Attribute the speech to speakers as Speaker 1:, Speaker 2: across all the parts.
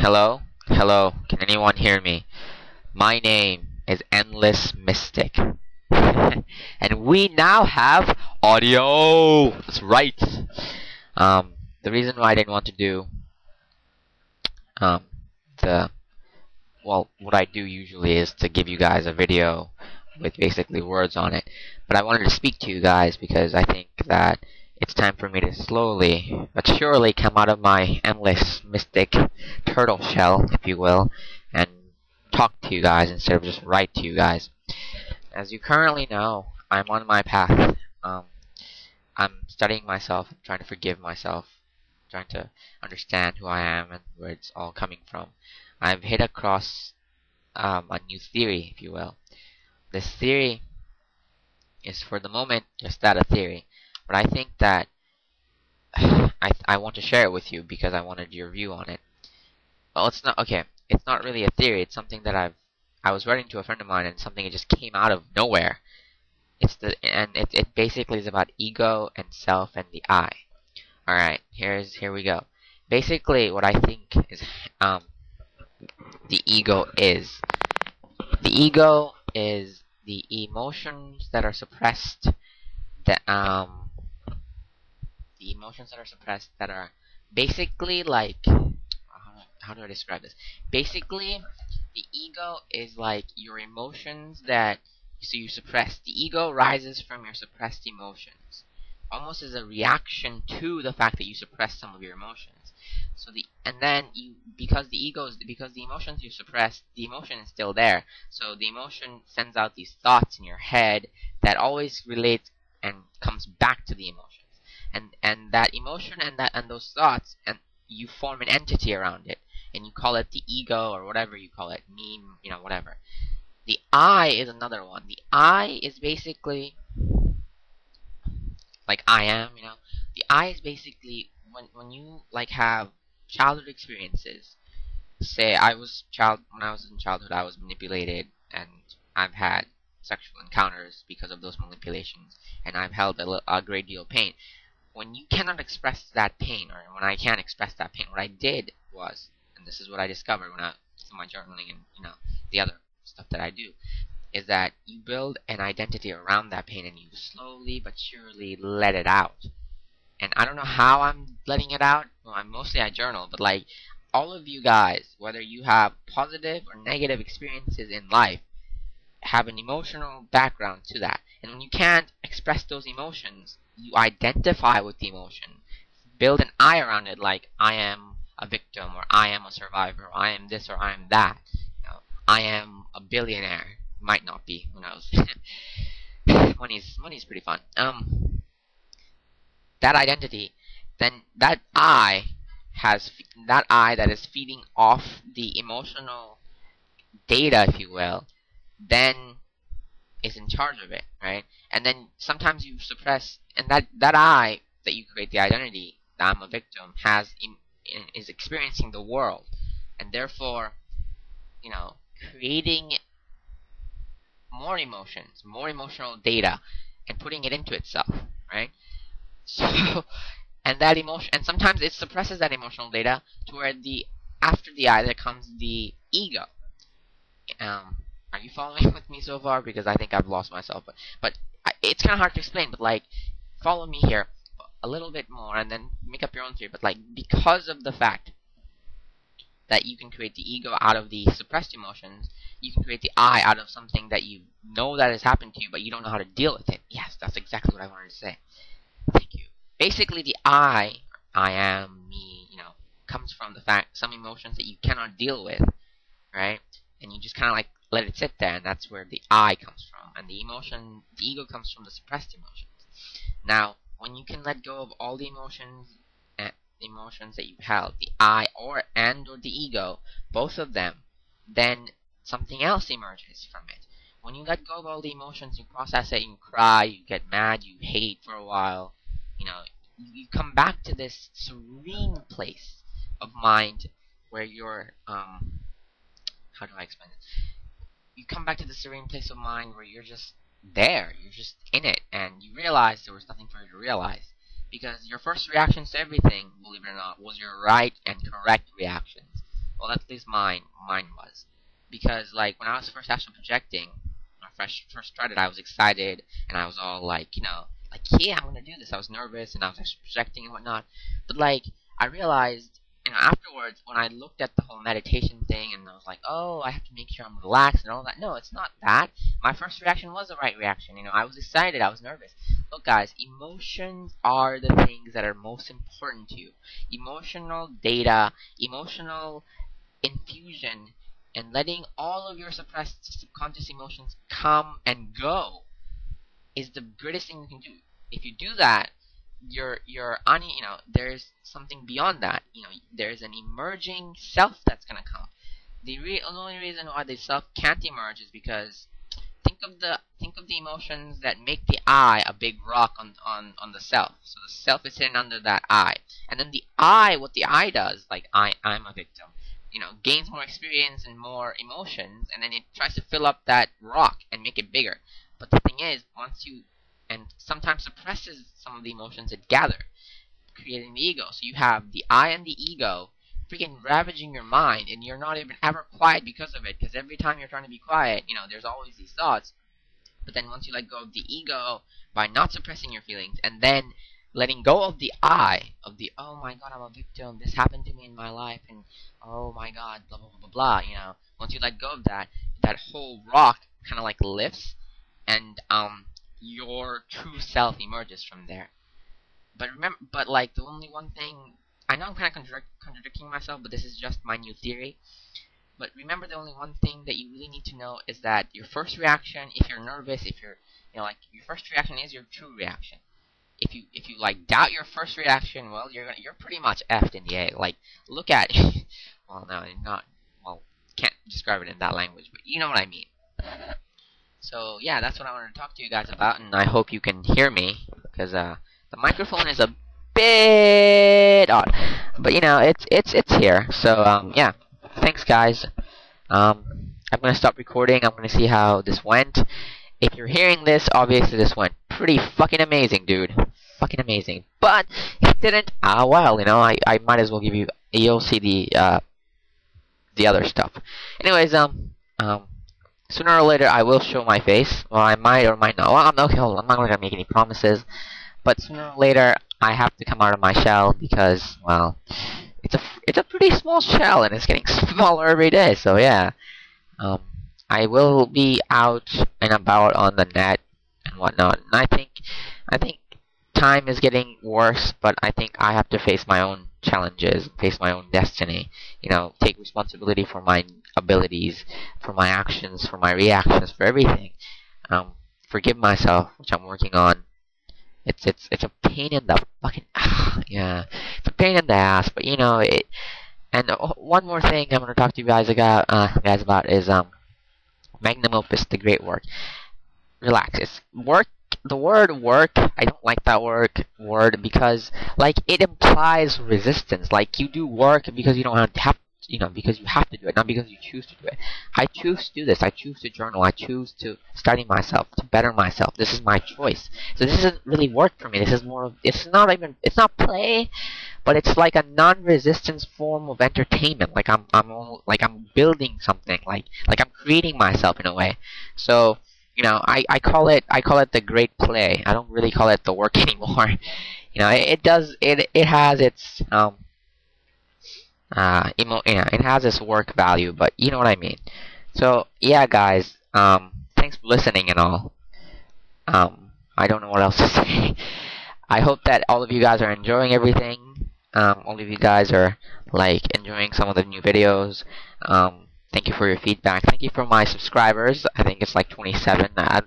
Speaker 1: Hello? Hello? Can anyone hear me? My name is Endless Mystic. And we now have audio! That's right! The reason why I didn't want to do, um, the, well, what I do usually is to give you guys a video with basically words on it. But I wanted to speak to you guys because I think that it's time for me to slowly but surely come out of my endless mystic turtle shell, if you will, and talk to you guys instead of just write to you guys. As you currently know, I'm on my path. I'm studying myself, trying to forgive myself, trying to understand who I am and where it's all coming from. I've hit across a new theory, if you will. This theory is, for the moment, just that, a theory. But I think that I want to share it with you because I wanted your view on it. Well, it's not okay. It's not really a theory. It's something that I was writing to a friend of mine, and something that just came out of nowhere. It basically is about ego and self and the I. All right, here we go. Basically, what I think is the ego is. The ego is the emotions that are suppressed. The emotions that are suppressed that are basically like, how do I describe this? Basically, the ego is like your emotions that you suppress. The ego rises from your suppressed emotions, almost as a reaction to the fact that you suppress some of your emotions. Because the emotions you suppress, the emotion is still there. So the emotion sends out these thoughts in your head that always relate and comes back to the emotions. And that emotion and those thoughts, and you form an entity around it, and you call it the ego or whatever you call it, meme, whatever. The I is another one. The I is basically like I am. The I is basically when you like have childhood experiences. Say when I was in childhood, I was manipulated, and I've had sexual encounters because of those manipulations, and I've held a great deal of pain. When you cannot express that pain, or when I can't express that pain, what I did was, and this is what I discovered through my journaling and the other stuff that I do, is that you build an identity around that pain, and you slowly but surely let it out. And I don't know how I'm letting it out. Well, I journal, but like all of you guys, whether you have positive or negative experiences in life, have an emotional background to that. And when you can't express those emotions, you identify with the emotion. Build an I around it, like I am a victim, or I am a survivor, or I am this, or I am that. I am a billionaire. Might not be, who knows. Money's pretty fun. That identity, then that I that is feeding off the emotional data, if you will, then is in charge of it, right? And then sometimes you suppress, and that I that you create the identity that I'm a victim is experiencing the world, and therefore, creating more emotions, more emotional data, and putting it into itself, right? So, and that emotion, and sometimes it suppresses that emotional data to where after the I there comes the ego. Are you following with me so far? Because I think I've lost myself, but it's kind of hard to explain. But like, follow me here a little bit more, and then make up your own theory. But like, because of the fact that you can create the ego out of the suppressed emotions, you can create the I out of something that you know that has happened to you, but you don't know how to deal with it. Yes, that's exactly what I wanted to say. Thank you. Basically, the I am, me, comes from the fact some emotions that you cannot deal with, right? And you just kind of like let it sit there, and that's where the I comes from. And the ego comes from the suppressed emotions. Now, when you can let go of all the emotions that you've held, the I or the ego, both of them, then something else emerges from it. When you let go of all the emotions, you process it, you cry, you get mad, you hate for a while, you come back to this serene place of mind where you're, how do I explain it? You come back to the serene place of mind where you're just there, you're just in it, and you realize there was nothing for you to realize. Because your first reactions to everything, believe it or not, was your right and correct reactions. Well, at least mine was, because like when I was first astral projecting, when I first started, I was excited and I was all like, like yeah, I'm gonna do this. I was nervous and I was actually projecting and whatnot, but like I realized, afterwards when I looked at the whole meditation thing and I was like, oh, I have to make sure I'm relaxed and all that. No, it's not that. My first reaction was the right reaction. I was excited. I was nervous. Look, guys, emotions are the things that are most important to you. Emotional data, emotional infusion, and letting all of your suppressed subconscious emotions come and go is the greatest thing you can do. If you do that, you're on, there's something beyond that. There's an emerging self that's gonna come. The only reason why the self can't emerge is because think of the emotions that make the I a big rock on the self. So the self is sitting under that I, and then the I, what the I does, like I'm a victim, gains more experience and more emotions, and then it tries to fill up that rock and make it bigger. But the thing is, and sometimes suppresses some of the emotions it gathered, creating the ego. So you have the I and the ego freaking ravaging your mind, and you're not even ever quiet because of it, because every time you're trying to be quiet, there's always these thoughts. But then once you let go of the ego by not suppressing your feelings, and then letting go of the I, of the, oh my god, I'm a victim, this happened to me in my life, and oh my god, blah blah blah blah blah, once you let go of that, that whole rock kind of like lifts, and your true self emerges from there. But remember, like the only one thing, I know I'm kind of contradicting myself, but this is just my new theory. But remember, the only one thing that you really need to know is that your first reaction, if you're nervous, if you're, like your first reaction is your true reaction. If you like doubt your first reaction, well, you're pretty much effed in the egg. Like, look at it. Well, no, not, well, can't describe it in that language, but you know what I mean. So yeah, that's what I wanted to talk to you guys about, and I hope you can hear me, because the microphone is a bit odd, but it's here. So yeah, thanks guys. I'm gonna stop recording. I'm gonna see how this went. If you're hearing this, obviously this went pretty fucking amazing, dude. Fucking amazing. But if it didn't, well, I might as well give you. You'll see the other stuff. Anyways, sooner or later I will show my face. Well, I might or might not. Well, okay, hold on. I'm not gonna make any promises. But sooner or later, I have to come out of my shell because, well, it's a pretty small shell and it's getting smaller every day. So yeah, I will be out and about on the net and whatnot. And I think time is getting worse, but I think I have to face my own challenges, face my own destiny. Take responsibility for my abilities, for my actions, for my reactions, for everything. Forgive myself, which I'm working on. It's a pain in the fucking yeah, it's a pain in the ass, but it. And one more thing I'm gonna talk to you guys about is magnum opus, the great work. Relax. It's work. The word work, I don't like that word because like it implies resistance. Like you do work because you don't have because you have to do it, not because you choose to do it. I choose to do this. I choose to journal. I choose to study myself, to better myself. This is my choice. So this isn't really work for me. This is more of, it's not play, but it's like a non-resistance form of entertainment. Like I'm building something. Like I'm creating myself in a way. So I call it the great play. I don't really call it the work anymore. It has its it has its work value, but you know what I mean. So yeah, guys, thanks for listening and all. I don't know what else to say. I hope that all of you guys are enjoying everything. All of you guys are like enjoying some of the new videos. Thank you for your feedback. Thank you for my subscribers. I think it's like 27. I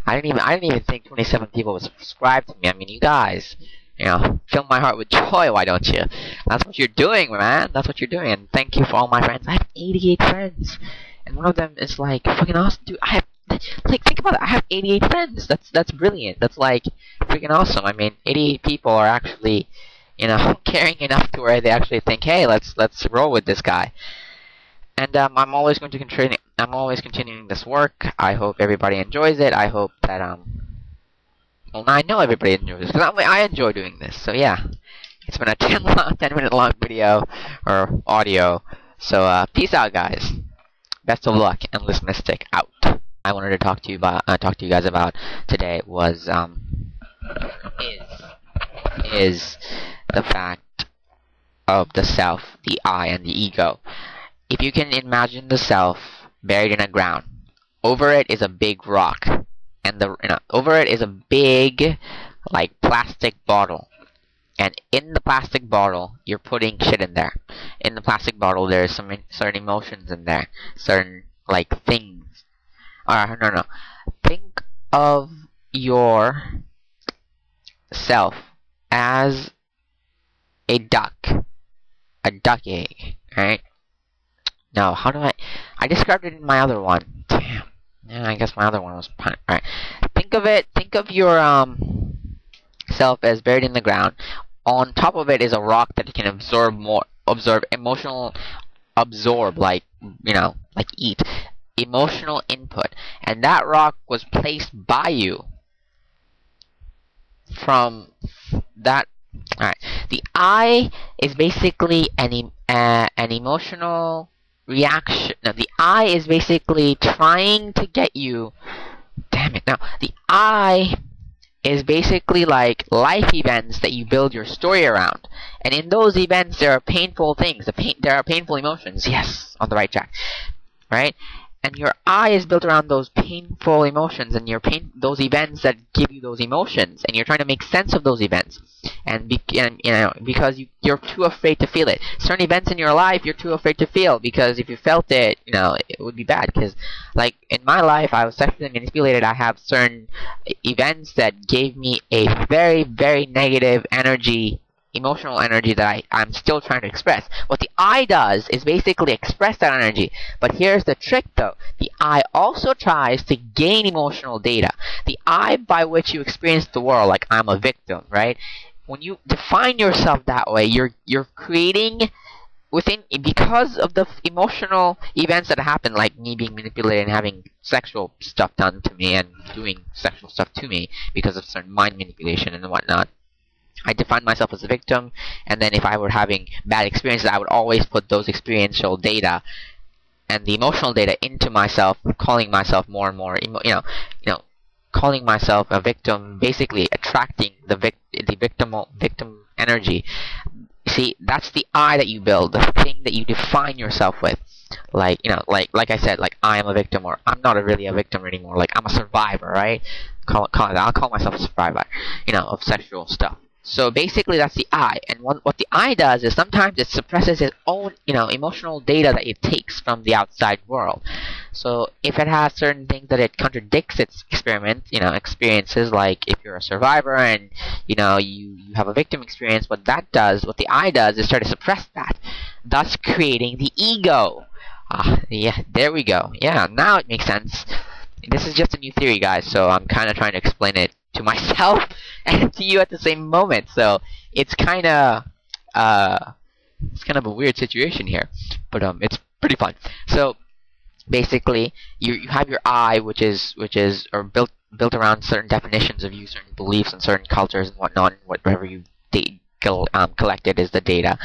Speaker 1: didn't even think 27 people would subscribe to me. I mean, you guys, fill my heart with joy. Why don't you? That's what you're doing, man. That's what you're doing. And thank you for all my friends. I have 88 friends, and one of them is like fucking awesome, dude. I have think about it. I have 88 friends. That's brilliant. That's like freaking awesome. I mean, 88 people are actually, caring enough to where they actually think, hey, let's roll with this guy. And I'm always continuing this work. I hope everybody enjoys it. I hope that well, I know everybody enjoys this because I enjoy doing this. So yeah, it's been a 10-minute long video or audio. So peace out, guys. Best of luck, Endless Mystic out. I wanted to talk to you guys about today was is the fact of the self, the I, and the ego. If you can imagine the self buried in the ground, over it is a big rock, and over it is a big, like, plastic bottle. And in the plastic bottle, you're putting shit in there. In the plastic bottle, there's some certain emotions in there, certain, like, things. No. Think of your self as a duck egg, right? No, how do I described it in my other one. Damn. Yeah, I guess my other one was pun. Alright. Think of your self as buried in the ground. On top of it is a rock that can absorb like, like eat emotional input. And that rock was placed by you from that. Alright. The I is basically an emotional reaction. No, the I is basically trying to get you. Damn it. Now, the I is basically like life events that you build your story around. And in those events, there are painful things. There are painful emotions. Yes, on the right track. Right? And your I is built around those painful emotions and those events that give you those emotions, and you're trying to make sense of those events, and because you're too afraid to feel it. Certain events in your life you're too afraid to feel, because if you felt it, it would be bad. Because, like, in my life, I was sexually manipulated. I have certain events that gave me a very, very negative energy, emotional energy that I'm still trying to express. What the I does is basically express that energy. But here's the trick, though. The I also tries to gain emotional data. The I by which you experience the world, like I'm a victim, right? When you define yourself that way, you're creating because of the emotional events that happen, like me being manipulated and having sexual stuff done to me and doing sexual stuff to me because of certain mind manipulation and whatnot. I define myself as a victim, and then if I were having bad experiences, I would always put those experiential data and the emotional data into myself, calling myself more and more, calling myself a victim, basically attracting the victim energy. See, that's the I that you build, the thing that you define yourself with. Like, like I said, like, I am a victim, or I'm not really a victim anymore. Like, I'm a survivor, right? I'll call myself a survivor, of sexual stuff. So basically, that's the I. And what the I does is sometimes it suppresses its own, emotional data that it takes from the outside world. So if it has certain things that it contradicts its experiences, like if you're a survivor and, you have a victim experience, what the I does is try to suppress that, thus creating the ego. Yeah, there we go. Yeah, now it makes sense. This is just a new theory, guys, so I'm kind of trying to explain it to myself and to you at the same moment. So it's kind of a weird situation here, but it's pretty fun. So basically, you have your I, which is built around certain definitions of you, certain beliefs, and certain cultures and whatnot. And whatever you collected is the data,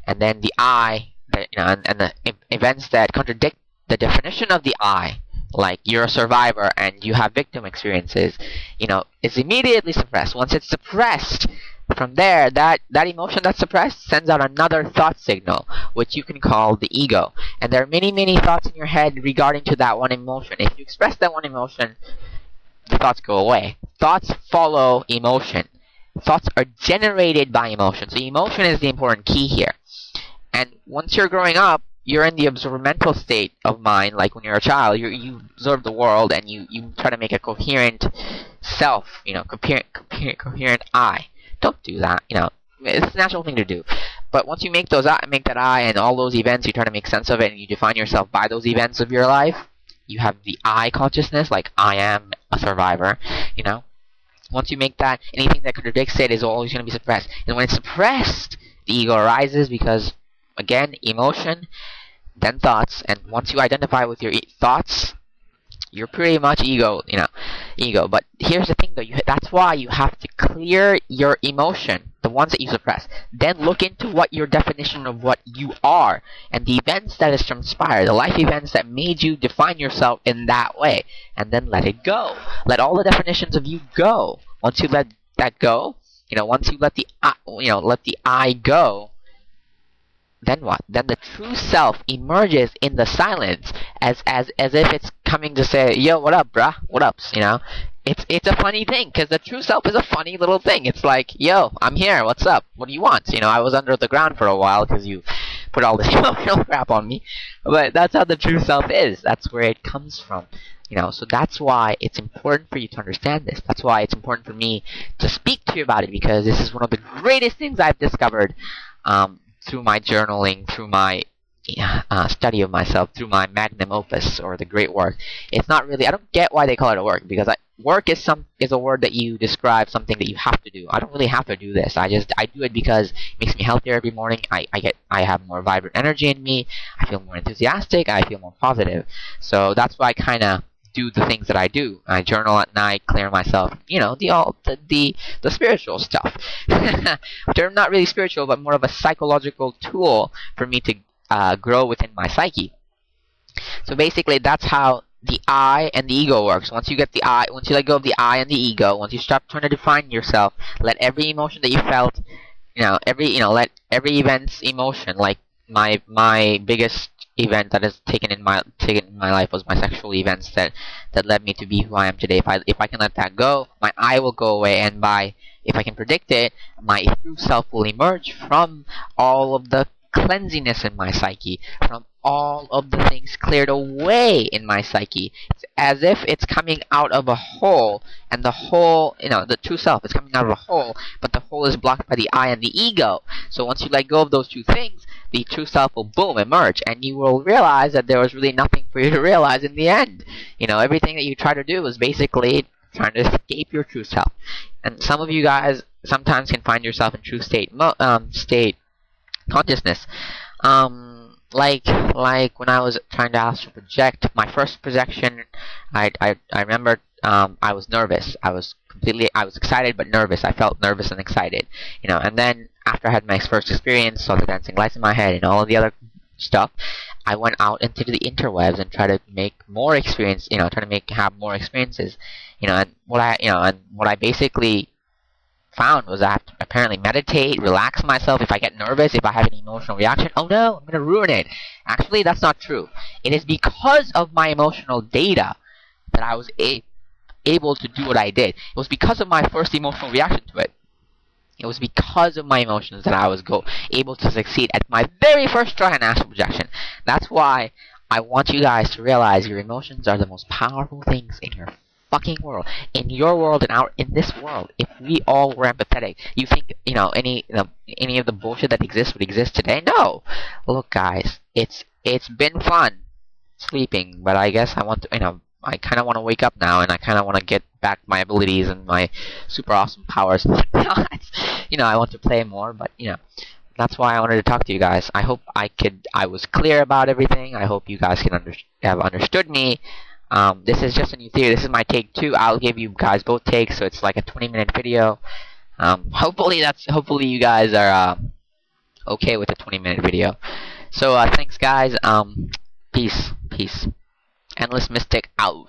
Speaker 1: and then the I, and the events that contradict the definition of the I, like you're a survivor and you have victim experiences, is immediately suppressed. Once it's suppressed, from there, that emotion that's suppressed sends out another thought signal, which you can call the ego. And there are many, many thoughts in your head regarding to that one emotion. If you express that one emotion, the thoughts go away. Thoughts follow emotion. Thoughts are generated by emotion. So emotion is the important key here. And once you're growing up, you're in the observamental state of mind. Like when you're a child, you observe the world and you try to make a coherent self, coherent I. Don't do that, it's a natural thing to do. But once you make that I and all those events, you try to make sense of it and you define yourself by those events of your life, you have the I consciousness, like I am a survivor, Once you make that, anything that contradicts it is always going to be suppressed. And when it's suppressed, the ego arises because, again, emotion, then thoughts, and once you identify with your thoughts, You're pretty much ego, ego. But here's the thing, though. That's why you have to clear your emotion, the ones that you suppress. Then look into what your definition of what you are, and the events that has transpired, the life events that made you define yourself in that way, and then let it go. Let all the definitions of you go. Once you let that go, once you let the let the I go, then what? Then the true self emerges in the silence, as if it's coming to say, "Yo, what up, bruh? What ups?" It's a funny thing, because the true self is a funny little thing. It's like, "Yo, I'm here. What's up? What do you want?" I was under the ground for a while because you put all this emotional crap on me, but that's how the true self is. That's where it comes from. So that's why it's important for you to understand this. That's why it's important for me to speak to you about it, because this is one of the greatest things I've discovered. Through my journaling, through my study of myself, through my magnum opus, or the great work. It's not really, I don't get why they call it a work, because work is a word that you describe something that you have to do. I don't really have to do this. I do it because it makes me healthier every morning. I have more vibrant energy in me. I feel more enthusiastic. I feel more positive. So that's why I kind of do the things that I do. I journal at night, clear myself, the spiritual stuff. They're not really spiritual, but more of a psychological tool for me to grow within my psyche. So basically, that's how the I and the ego works. Once you let go of the I and the ego, once you stop trying to define yourself, let every emotion that you felt, let every event's emotion, like my biggest event that has taken in my life was my sexual events that led me to be who I am today. If I can let that go, my I will go away, and if I can predict it, my true self will emerge from all of the cleansiness in my psyche, from all of the things cleared away in my psyche. It's as if it's coming out of a hole, and the hole, the true self is coming out of a hole, but the hole is blocked by the I and the ego. So once you let go of those two things, the true self will boom emerge, and you will realize that there was really nothing for you to realize in the end. Everything that you try to do is basically trying to escape your true self. And some of you guys sometimes can find yourself in true state consciousness. Like when I was trying to astral project, my first projection, I remember I was nervous. I was excited but nervous. I felt nervous and excited, and then after I had my first experience, saw the dancing lights in my head and all of the other stuff, I went out into the interwebs and tried to make more experience, have more experiences, and what I basically found was I have to apparently meditate, relax myself. If I get nervous, if I have an emotional reaction, oh no, I'm going to ruin it. Actually, that's not true. It is because of my emotional data that I was able to do what I did. It was because of my first emotional reaction to it. It was because of my emotions that I was able to succeed at my very first try in astral projection. That's why I want you guys to realize your emotions are the most powerful things in your fucking world, in your world, in this world. If we all were empathetic, you think any of the bullshit that exists would exist today? No. Look, guys, it's been fun sleeping, but I guess I want to I kind of want to wake up now, and I kind of want to get back my abilities and my super awesome powers and whatnot. I want to play more, but that's why I wanted to talk to you guys. I hope I was clear about everything. I hope you guys have understood me. This is just a new theory. This is my take 2. I'll give you guys both takes, so it's like a 20-minute video. Hopefully you guys are okay with a 20-minute video. So thanks, guys. Peace. Endless Mystic out.